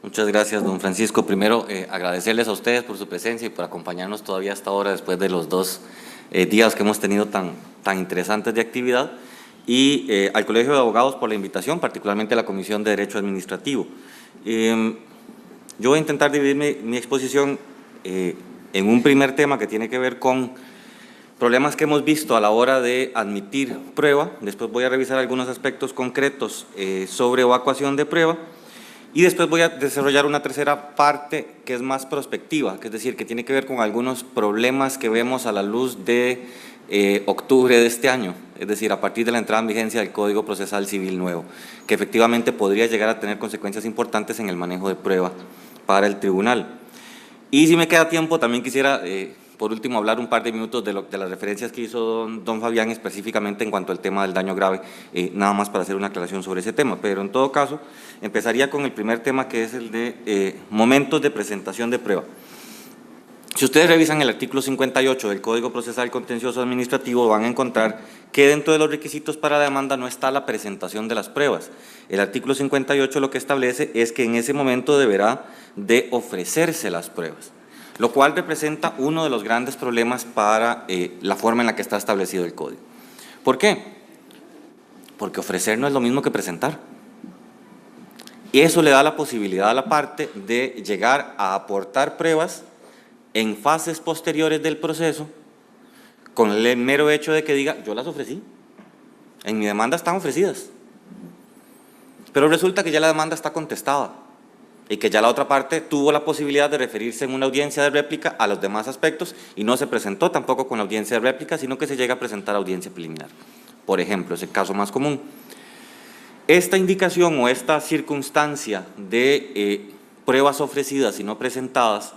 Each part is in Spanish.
Muchas gracias, don Francisco. Primero, agradecerles a ustedes por su presencia y por acompañarnos todavía hasta ahora, después de los dos días que hemos tenido tan interesantes de actividad, y al Colegio de Abogados por la invitación, particularmente a la Comisión de Derecho Administrativo. Yo voy a intentar dividir mi exposición en un primer tema que tiene que ver con problemas que hemos visto a la hora de admitir prueba. Después voy a revisar algunos aspectos concretos sobre evacuación de prueba. Y después voy a desarrollar una tercera parte que es más prospectiva, que es decir, que tiene que ver con algunos problemas que vemos a la luz de octubre de este año, es decir, a partir de la entrada en vigencia del Código Procesal Civil nuevo, que efectivamente podría llegar a tener consecuencias importantes en el manejo de prueba para el tribunal. Y si me queda tiempo, también quisiera, por último, hablar un par de minutos de las referencias que hizo don Fabián, específicamente en cuanto al tema del daño grave, nada más para hacer una aclaración sobre ese tema. Pero en todo caso, empezaría con el primer tema, que es el de momentos de presentación de prueba. Si ustedes revisan el artículo 58 del Código Procesal Contencioso Administrativo, van a encontrar que dentro de los requisitos para la demanda no está la presentación de las pruebas. El artículo 58 lo que establece es que en ese momento deberá de ofrecerse las pruebas, lo cual representa uno de los grandes problemas para la forma en la que está establecido el Código. ¿Por qué? Porque ofrecer no es lo mismo que presentar. Y eso le da la posibilidad a la parte de llegar a aportar pruebas en fases posteriores del proceso, con el mero hecho de que diga, yo las ofrecí, en mi demanda están ofrecidas, pero resulta que ya la demanda está contestada y que ya la otra parte tuvo la posibilidad de referirse en una audiencia de réplica a los demás aspectos y no se presentó tampoco con la audiencia de réplica, sino que se llega a presentar audiencia preliminar. Por ejemplo, es el caso más común. Esta indicación o esta circunstancia de pruebas ofrecidas y no presentadas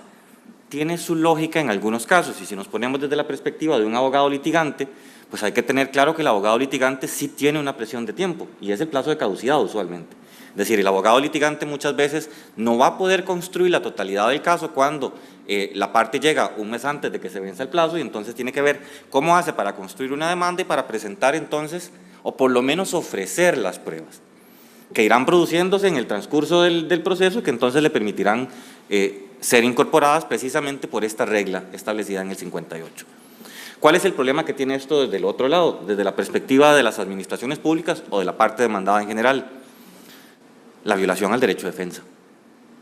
tiene su lógica en algunos casos, y si nos ponemos desde la perspectiva de un abogado litigante, pues hay que tener claro que el abogado litigante sí tiene una presión de tiempo, y es el plazo de caducidad usualmente. Es decir, el abogado litigante muchas veces no va a poder construir la totalidad del caso cuando la parte llega un mes antes de que se venza el plazo, y entonces tiene que ver cómo hace para construir una demanda y para presentar entonces, o por lo menos ofrecer las pruebas, que irán produciéndose en el transcurso del proceso, que entonces le permitirán ser incorporadas precisamente por esta regla establecida en el 58. ¿Cuál es el problema que tiene esto desde el otro lado, desde la perspectiva de las administraciones públicas o de la parte demandada en general? La violación al derecho de defensa.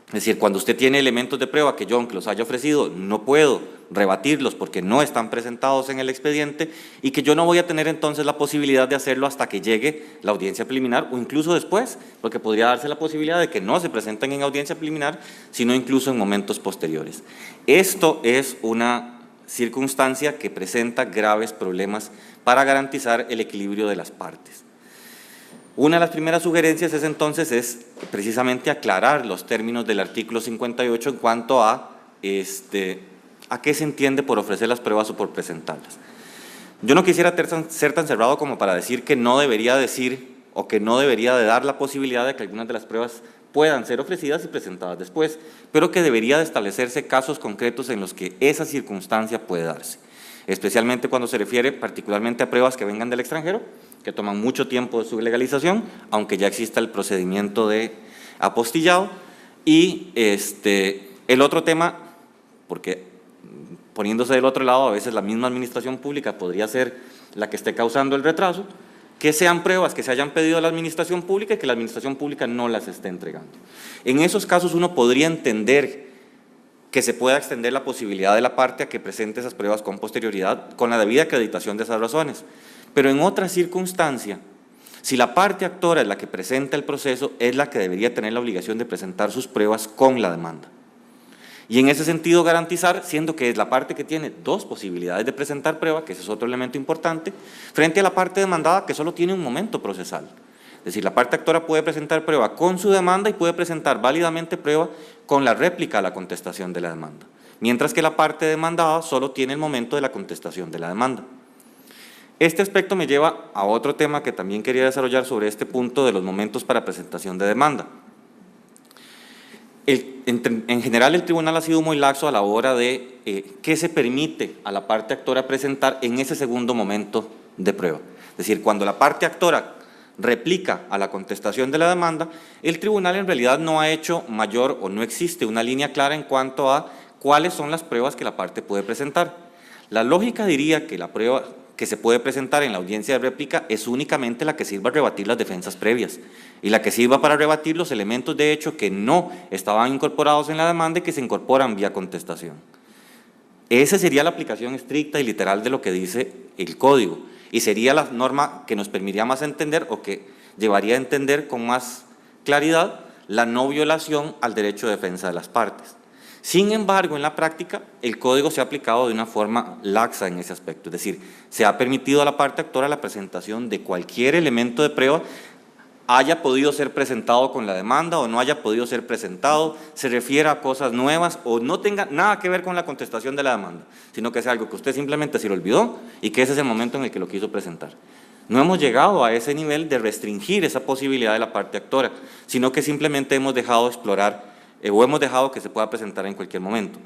Es decir, cuando usted tiene elementos de prueba que yo, aunque los haya ofrecido, no puedo rebatirlos porque no están presentados en el expediente, y que yo no voy a tener entonces la posibilidad de hacerlo hasta que llegue la audiencia preliminar o incluso después, porque podría darse la posibilidad de que no se presenten en audiencia preliminar, sino incluso en momentos posteriores. Esto es una circunstancia que presenta graves problemas para garantizar el equilibrio de las partes. Una de las primeras sugerencias es entonces precisamente aclarar los términos del artículo 58 en cuanto a qué se entiende por ofrecer las pruebas o por presentarlas. Yo no quisiera ser tan cerrado como para decir que no debería decir o que no debería de dar la posibilidad de que algunas de las pruebas puedan ser ofrecidas y presentadas después, pero que debería de establecerse casos concretos en los que esa circunstancia puede darse, especialmente cuando se refiere particularmente a pruebas que vengan del extranjero, que toman mucho tiempo de su legalización, aunque ya exista el procedimiento de apostillado. Y el otro tema, porque poniéndose del otro lado, a veces la misma administración pública podría ser la que esté causando el retraso, que sean pruebas que se hayan pedido a la administración pública y que la administración pública no las esté entregando. En esos casos uno podría entender que se pueda extender la posibilidad de la parte a que presente esas pruebas con posterioridad, con la debida acreditación de esas razones. Pero en otra circunstancia, si la parte actora es la que presenta el proceso, es la que debería tener la obligación de presentar sus pruebas con la demanda. Y en ese sentido garantizar, siendo que es la parte que tiene dos posibilidades de presentar prueba, que ese es otro elemento importante, frente a la parte demandada que solo tiene un momento procesal. Es decir, la parte actora puede presentar prueba con su demanda y puede presentar válidamente prueba con la réplica a la contestación de la demanda, mientras que la parte demandada solo tiene el momento de la contestación de la demanda. Este aspecto me lleva a otro tema que también quería desarrollar sobre este punto de los momentos para presentación de demanda. En general, el tribunal ha sido muy laxo a la hora de qué se permite a la parte actora presentar en ese segundo momento de prueba. Es decir, cuando la parte actora replica a la contestación de la demanda, el tribunal en realidad no ha hecho mayor o no existe una línea clara en cuanto a cuáles son las pruebas que la parte puede presentar. La lógica diría que la prueba que se puede presentar en la audiencia de réplica es únicamente la que sirva a rebatir las defensas previas y la que sirva para rebatir los elementos de hecho que no estaban incorporados en la demanda y que se incorporan vía contestación. Esa sería la aplicación estricta y literal de lo que dice el código y sería la norma que nos permitiría más entender o que llevaría a entender con más claridad la no violación al derecho de defensa de las partes. Sin embargo, en la práctica, el código se ha aplicado de una forma laxa en ese aspecto, es decir, se ha permitido a la parte actora la presentación de cualquier elemento de prueba haya podido ser presentado con la demanda o no haya podido ser presentado, se refiera a cosas nuevas o no tenga nada que ver con la contestación de la demanda, sino que sea algo que usted simplemente se lo olvidó y que ese es el momento en el que lo quiso presentar. No hemos llegado a ese nivel de restringir esa posibilidad de la parte actora, sino que simplemente hemos dejado explorar o hemos dejado que se pueda presentar en cualquier momento.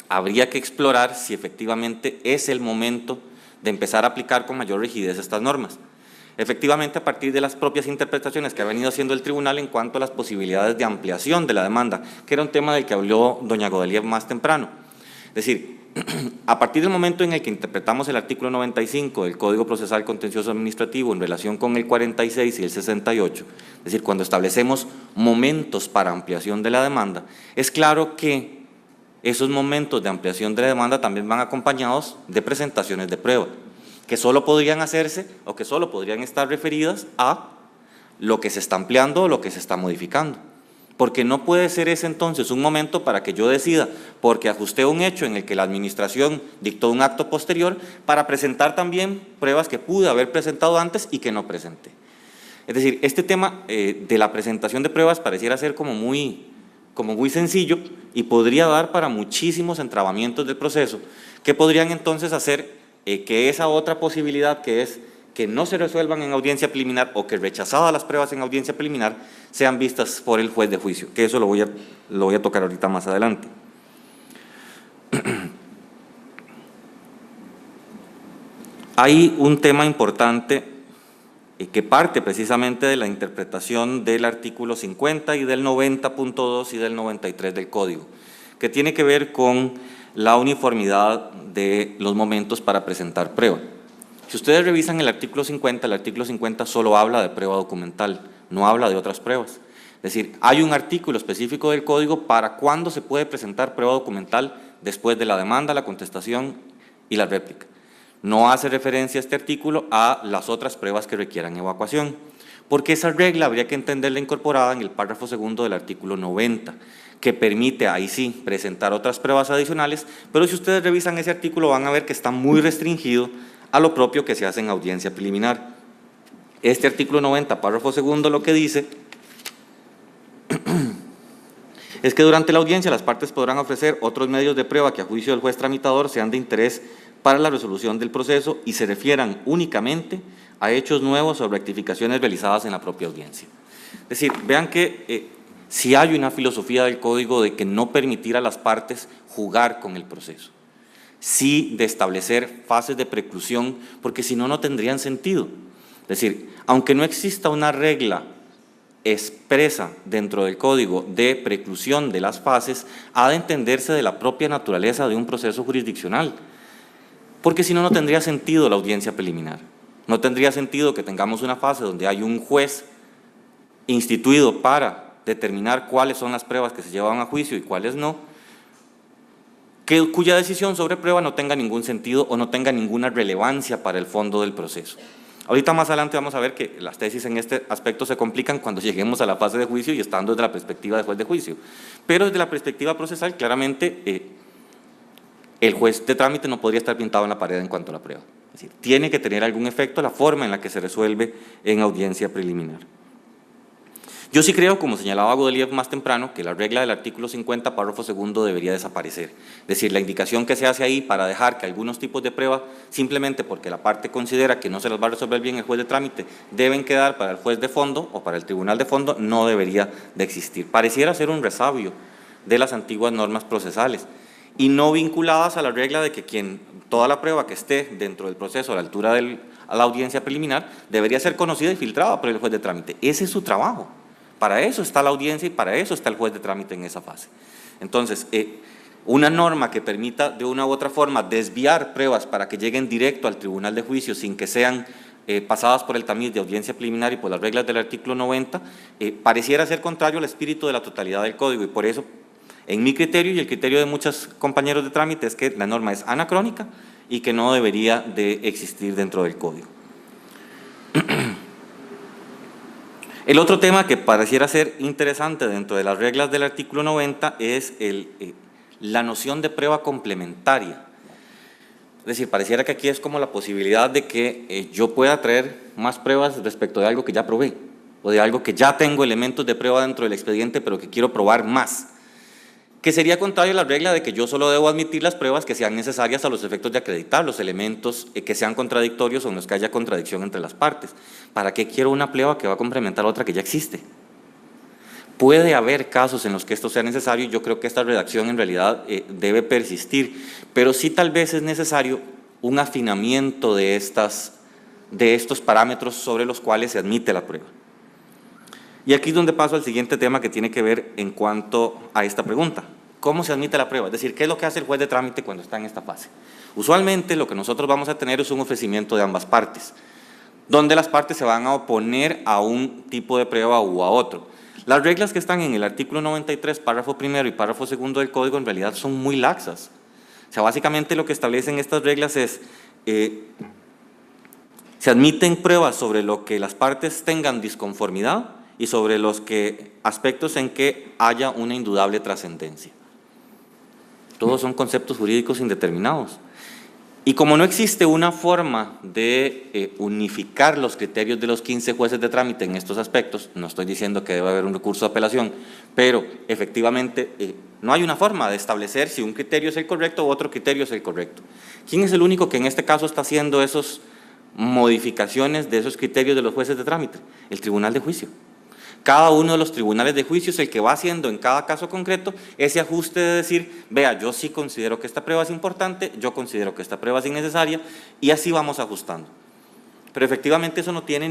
Habría que explorar si efectivamente es el momento de empezar a aplicar con mayor rigidez estas normas. Efectivamente, a partir de las propias interpretaciones que ha venido haciendo el tribunal en cuanto a las posibilidades de ampliación de la demanda, que era un tema del que habló doña Godelier más temprano. Es decir, a partir del momento en el que interpretamos el artículo 95 del Código Procesal Contencioso Administrativo en relación con el 46 y el 68, es decir, cuando establecemos momentos para ampliación de la demanda, es claro que esos momentos de ampliación de la demanda también van acompañados de presentaciones de prueba, que solo podrían hacerse o que solo podrían estar referidas a lo que se está ampliando o lo que se está modificando. Porque no puede ser ese entonces un momento para que yo decida, porque ajusté un hecho en el que la administración dictó un acto posterior, para presentar también pruebas que pude haber presentado antes y que no presenté. Es decir, este tema de la presentación de pruebas pareciera ser como muy sencillo y podría dar para muchísimos entrabamientos del proceso que podrían entonces hacer que esa otra posibilidad que es que no se resuelvan en audiencia preliminar o que rechazadas las pruebas en audiencia preliminar sean vistas por el juez de juicio, que eso lo voy a tocar ahorita más adelante. Hay un tema importante que parte precisamente de la interpretación del artículo 50 y del 90.2 y del 93 del Código, que tiene que ver con la uniformidad de los momentos para presentar prueba. Si ustedes revisan el artículo 50 solo habla de prueba documental, no habla de otras pruebas. Es decir, hay un artículo específico del Código para cuándo se puede presentar prueba documental después de la demanda, la contestación y la réplica. No hace referencia este artículo a las otras pruebas que requieran evacuación, porque esa regla habría que entenderla incorporada en el párrafo segundo del artículo 90, que permite, ahí sí, presentar otras pruebas adicionales, pero si ustedes revisan ese artículo van a ver que está muy restringido a lo propio que se hace en audiencia preliminar. Este artículo 90, párrafo segundo, lo que dice es que durante la audiencia las partes podrán ofrecer otros medios de prueba que a juicio del juez tramitador sean de interés para la resolución del proceso y se refieran únicamente a hechos nuevos o rectificaciones realizadas en la propia audiencia. Es decir, vean que si hay una filosofía del Código de que no permitir a las partes jugar con el proceso, sí de establecer fases de preclusión, porque si no, no tendrían sentido. Es decir, aunque no exista una regla expresa dentro del Código de preclusión de las fases, ha de entenderse de la propia naturaleza de un proceso jurisdiccional, porque si no, no tendría sentido la audiencia preliminar. No tendría sentido que tengamos una fase donde hay un juez instituido para determinar cuáles son las pruebas que se llevan a juicio y cuáles no, cuya decisión sobre prueba no tenga ningún sentido o no tenga ninguna relevancia para el fondo del proceso. Ahorita más adelante vamos a ver que las tesis en este aspecto se complican cuando lleguemos a la fase de juicio y estando desde la perspectiva del juez de juicio. Pero desde la perspectiva procesal, claramente, el juez de trámite no podría estar pintado en la pared en cuanto a la prueba. Es decir, tiene que tener algún efecto la forma en la que se resuelve en audiencia preliminar. Yo sí creo, como señalaba Godelier más temprano, que la regla del artículo 50, párrafo segundo, debería desaparecer. Es decir, la indicación que se hace ahí para dejar que algunos tipos de prueba, simplemente porque la parte considera que no se las va a resolver bien el juez de trámite, deben quedar para el juez de fondo o para el tribunal de fondo, no debería de existir. Pareciera ser un resabio de las antiguas normas procesales. y no vinculadas a la regla de que toda la prueba que esté dentro del proceso a la altura a la audiencia preliminar debería ser conocida y filtrada por el juez de trámite. Ese es su trabajo. Para eso está la audiencia y para eso está el juez de trámite en esa fase. Entonces, una norma que permita de una u otra forma desviar pruebas para que lleguen directo al tribunal de juicio sin que sean pasadas por el tamiz de audiencia preliminar y por las reglas del artículo 90, pareciera ser contrario al espíritu de la totalidad del Código, y por eso, en mi criterio y el criterio de muchos compañeros de trámite, es que la norma es anacrónica y que no debería de existir dentro del Código. El otro tema que pareciera ser interesante dentro de las reglas del artículo 90 es la noción de prueba complementaria. Es decir, pareciera que aquí es como la posibilidad de que yo pueda traer más pruebas respecto de algo que ya probé, o de algo que ya tengo elementos de prueba dentro del expediente, pero que quiero probar más, que sería contrario a la regla de que yo solo debo admitir las pruebas que sean necesarias a los efectos de acreditar los elementos que sean contradictorios o en los que haya contradicción entre las partes. ¿Para qué quiero una prueba que va a complementar a otra que ya existe? Puede haber casos en los que esto sea necesario y yo creo que esta redacción en realidad debe persistir, pero sí tal vez es necesario un afinamiento de estos parámetros sobre los cuales se admite la prueba. Y aquí es donde paso al siguiente tema que tiene que ver en cuanto a esta pregunta. ¿Cómo se admite la prueba? Es decir, ¿qué es lo que hace el juez de trámite cuando está en esta fase? Usualmente lo que nosotros vamos a tener es un ofrecimiento de ambas partes, donde las partes se van a oponer a un tipo de prueba u a otro. Las reglas que están en el artículo 93, párrafo primero y párrafo segundo del Código en realidad son muy laxas. O sea, básicamente lo que establecen estas reglas es, se admiten pruebas sobre lo que las partes tengan disconformidad y sobre los aspectos en que haya una indudable trascendencia. Todos son conceptos jurídicos indeterminados. Y como no existe una forma de unificar los criterios de los 15 jueces de trámite en estos aspectos, no estoy diciendo que debe haber un recurso de apelación, pero efectivamente no hay una forma de establecer si un criterio es el correcto u otro criterio es el correcto. ¿Quién es el único que en este caso está haciendo esas modificaciones de esos criterios de los jueces de trámite? El Tribunal de Juicio. Cada uno de los tribunales de juicio es el que va haciendo en cada caso concreto ese ajuste de decir, vea, yo sí considero que esta prueba es importante, yo considero que esta prueba es innecesaria, y así vamos ajustando. Pero efectivamente eso no tiene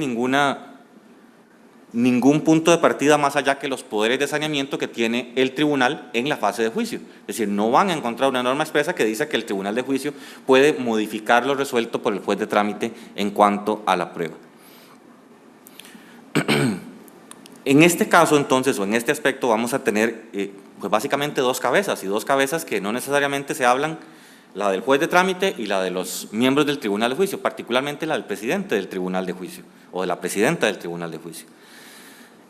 ningún punto de partida más allá que los poderes de saneamiento que tiene el tribunal en la fase de juicio. Es decir, no van a encontrar una norma expresa que dice que el tribunal de juicio puede modificar lo resuelto por el juez de trámite en cuanto a la prueba. En este caso, entonces, o en este aspecto, vamos a tener pues básicamente dos cabezas, y dos cabezas que no necesariamente se hablan, la del juez de trámite y la de los miembros del tribunal de juicio, particularmente la del presidente del tribunal de juicio, o de la presidenta del tribunal de juicio.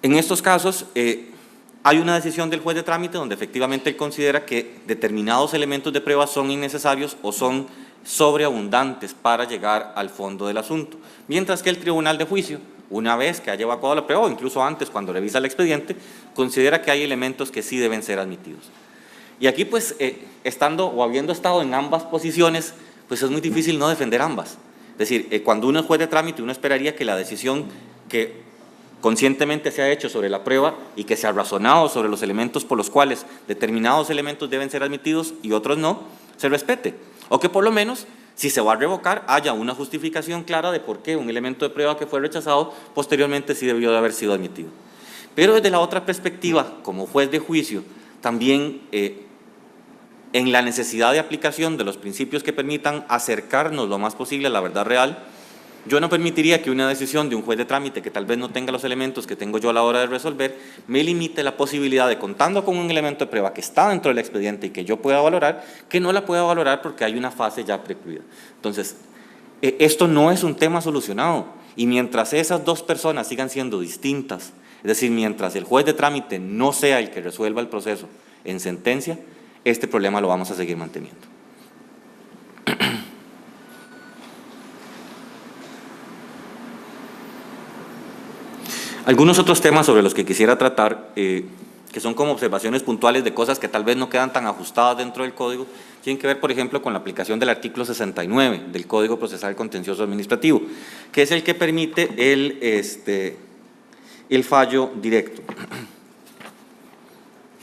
En estos casos, hay una decisión del juez de trámite donde efectivamente él considera que determinados elementos de prueba son innecesarios o son sobreabundantes para llegar al fondo del asunto, mientras que el tribunal de juicio, una vez que ha llevado a cabo la prueba, o incluso antes cuando revisa el expediente, considera que hay elementos que sí deben ser admitidos. Y aquí pues estando o habiendo estado en ambas posiciones, pues es muy difícil no defender ambas. Es decir, cuando uno es juez de trámite, uno esperaría que la decisión que conscientemente se ha hecho sobre la prueba y que se ha razonado sobre los elementos por los cuales determinados elementos deben ser admitidos y otros no, se respete. O que por lo menos, si se va a revocar, haya una justificación clara de por qué un elemento de prueba que fue rechazado posteriormente sí debió de haber sido admitido. Pero desde la otra perspectiva, como juez de juicio, también en la necesidad de aplicación de los principios que permitan acercarnos lo más posible a la verdad real, yo no permitiría que una decisión de un juez de trámite que tal vez no tenga los elementos que tengo yo a la hora de resolver, me limite la posibilidad de, contando con un elemento de prueba que está dentro del expediente y que yo pueda valorar, que no la pueda valorar porque hay una fase ya precluida. Entonces, esto no es un tema solucionado, y mientras esas dos personas sigan siendo distintas, es decir, mientras el juez de trámite no sea el que resuelva el proceso en sentencia, este problema lo vamos a seguir manteniendo. Algunos otros temas sobre los que quisiera tratar, que son como observaciones puntuales de cosas que tal vez no quedan tan ajustadas dentro del Código, tienen que ver, por ejemplo, con la aplicación del artículo 69 del Código Procesal Contencioso Administrativo, que es el que permite el fallo directo.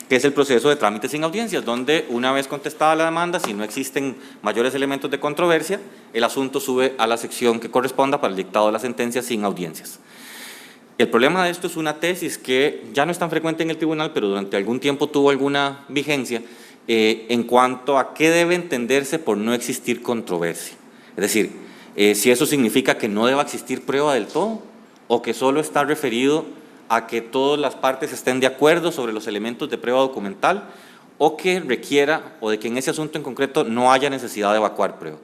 que es el proceso de trámite sin audiencias, donde una vez contestada la demanda, si no existen mayores elementos de controversia, el asunto sube a la sección que corresponda para el dictado de la sentencia sin audiencias. El problema de esto es una tesis que ya no es tan frecuente en el tribunal, pero durante algún tiempo tuvo alguna vigencia en cuanto a qué debe entenderse por no existir controversia. Es decir, si eso significa que no deba existir prueba del todo o que solo está referido a que todas las partes estén de acuerdo sobre los elementos de prueba documental o que requiera o de que en ese asunto en concreto no haya necesidad de evacuar prueba.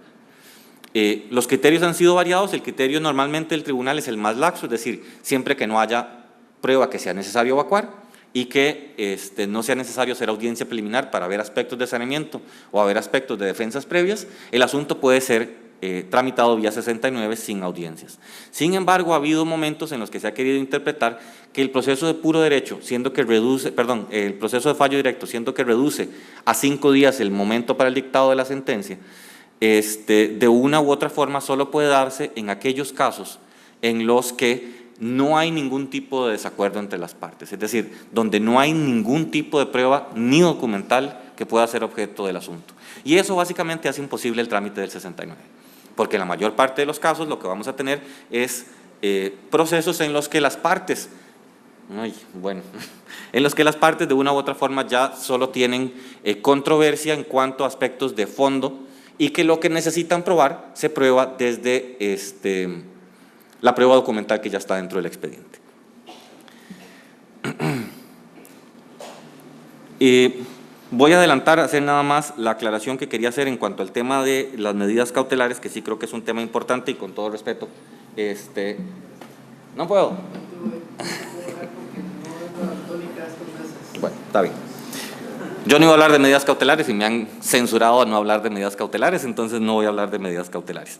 Los criterios han sido variados. El criterio normalmente del tribunal es el más laxo, es decir, siempre que no haya prueba que sea necesario evacuar y que no sea necesario hacer audiencia preliminar para ver aspectos de saneamiento o a ver aspectos de defensas previas, el asunto puede ser tramitado vía 69 sin audiencias. Sin embargo, ha habido momentos en los que se ha querido interpretar que el proceso de puro derecho, siendo que reduce, perdón, el proceso de fallo directo, siendo que reduce a 5 días el momento para el dictado de la sentencia, de una u otra forma solo puede darse en aquellos casos en los que no hay ningún tipo de desacuerdo entre las partes, es decir, donde no hay ningún tipo de prueba ni documental que pueda ser objeto del asunto. Y eso básicamente hace imposible el trámite del 69, porque en la mayor parte de los casos lo que vamos a tener es procesos en los que las partes, en los que las partes de una u otra forma ya solo tienen controversia en cuanto a aspectos de fondo y que lo que necesitan probar se prueba desde la prueba documental que ya está dentro del expediente. Voy a adelantar a hacer nada más la aclaración que quería hacer en cuanto al tema de las medidas cautelares, que sí creo que es un tema importante y con todo respeto, no puedo. Bueno, está bien. Yo no iba a hablar de medidas cautelares y me han censurado a no hablar de medidas cautelares, entonces no voy a hablar de medidas cautelares.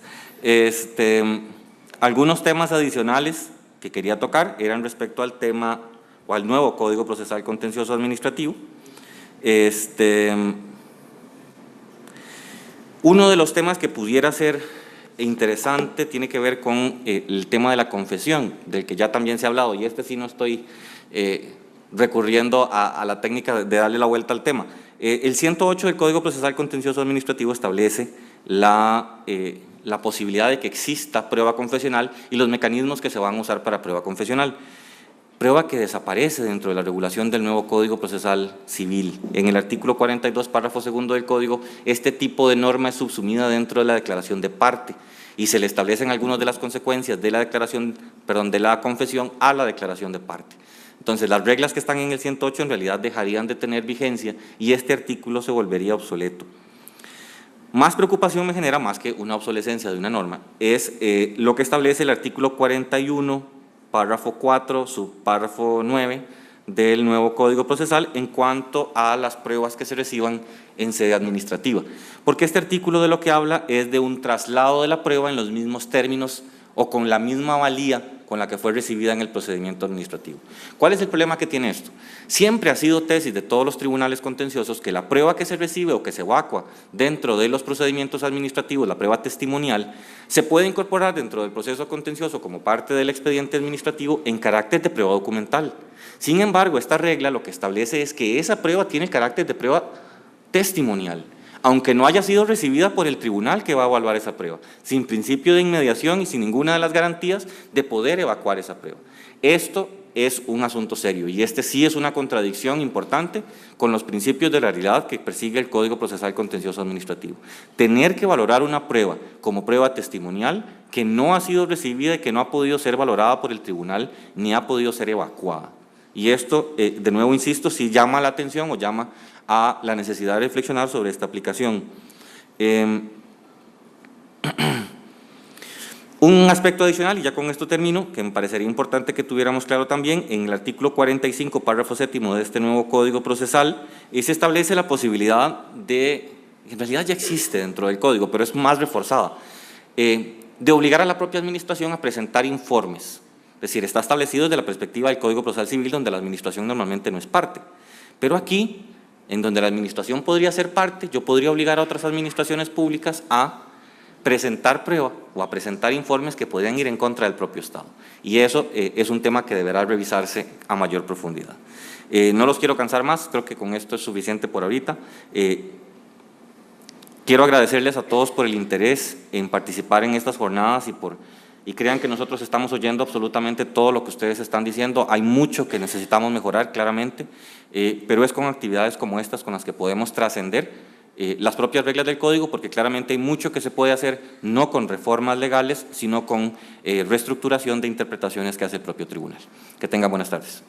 Algunos temas adicionales que quería tocar eran respecto al tema o al nuevo Código Procesal Contencioso Administrativo. Uno de los temas que pudiera ser interesante tiene que ver con el tema de la confesión, del que ya también se ha hablado, y sí no estoy recurriendo a la técnica de darle la vuelta al tema. El 108 del Código Procesal Contencioso Administrativo establece la posibilidad de que exista prueba confesional y los mecanismos que se van a usar para prueba confesional. Prueba que desaparece dentro de la regulación del nuevo Código Procesal Civil. En el artículo 42, párrafo segundo del Código, este tipo de norma es subsumida dentro de la declaración de parte y se le establecen algunas de las consecuencias de la declaración, de la confesión a la declaración de parte. Entonces, las reglas que están en el 108 en realidad dejarían de tener vigencia y este artículo se volvería obsoleto. Más preocupación me genera, más que una obsolescencia de una norma, es lo que establece el artículo 41, párrafo 4, subpárrafo 9 del nuevo Código Procesal en cuanto a las pruebas que se reciban en sede administrativa. Porque este artículo de lo que habla es de un traslado de la prueba en los mismos términos o con la misma valía con la que fue recibida en el procedimiento administrativo. ¿Cuál es el problema que tiene esto? Siempre ha sido tesis de todos los tribunales contenciosos que la prueba que se recibe o que se evacua dentro de los procedimientos administrativos, la prueba testimonial, se puede incorporar dentro del proceso contencioso como parte del expediente administrativo en carácter de prueba documental. Sin embargo, esta regla lo que establece es que esa prueba tiene carácter de prueba testimonial, aunque no haya sido recibida por el tribunal que va a evaluar esa prueba, sin principio de inmediación y sin ninguna de las garantías de poder evacuar esa prueba. Esto es un asunto serio y sí es una contradicción importante con los principios de la realidad que persigue el Código Procesal Contencioso Administrativo. Tener que valorar una prueba como prueba testimonial que no ha sido recibida y que no ha podido ser valorada por el tribunal ni ha podido ser evacuada. Y esto, de nuevo insisto, sí llama la atención o llama a la necesidad de reflexionar sobre esta aplicación. Un aspecto adicional, y ya con esto termino, que me parecería importante que tuviéramos claro también, en el artículo 45, párrafo séptimo de este nuevo Código Procesal, se establece la posibilidad de, en realidad ya existe dentro del Código, pero es más reforzada, de obligar a la propia administración a presentar informes. Es decir, está establecido desde la perspectiva del Código Procesal Civil, donde la administración normalmente no es parte. Pero aquí, en donde la administración podría ser parte, yo podría obligar a otras administraciones públicas a presentar prueba o a presentar informes que podrían ir en contra del propio Estado. Y eso es un tema que deberá revisarse a mayor profundidad. No los quiero cansar más, creo que con esto es suficiente por ahorita. Quiero agradecerles a todos por el interés en participar en estas jornadas y crean que nosotros estamos oyendo absolutamente todo lo que ustedes están diciendo. Hay mucho que necesitamos mejorar, claramente, pero es con actividades como estas con las que podemos trascender las propias reglas del código, porque claramente hay mucho que se puede hacer, no con reformas legales, sino con reestructuración de interpretaciones que hace el propio tribunal. Que tengan buenas tardes.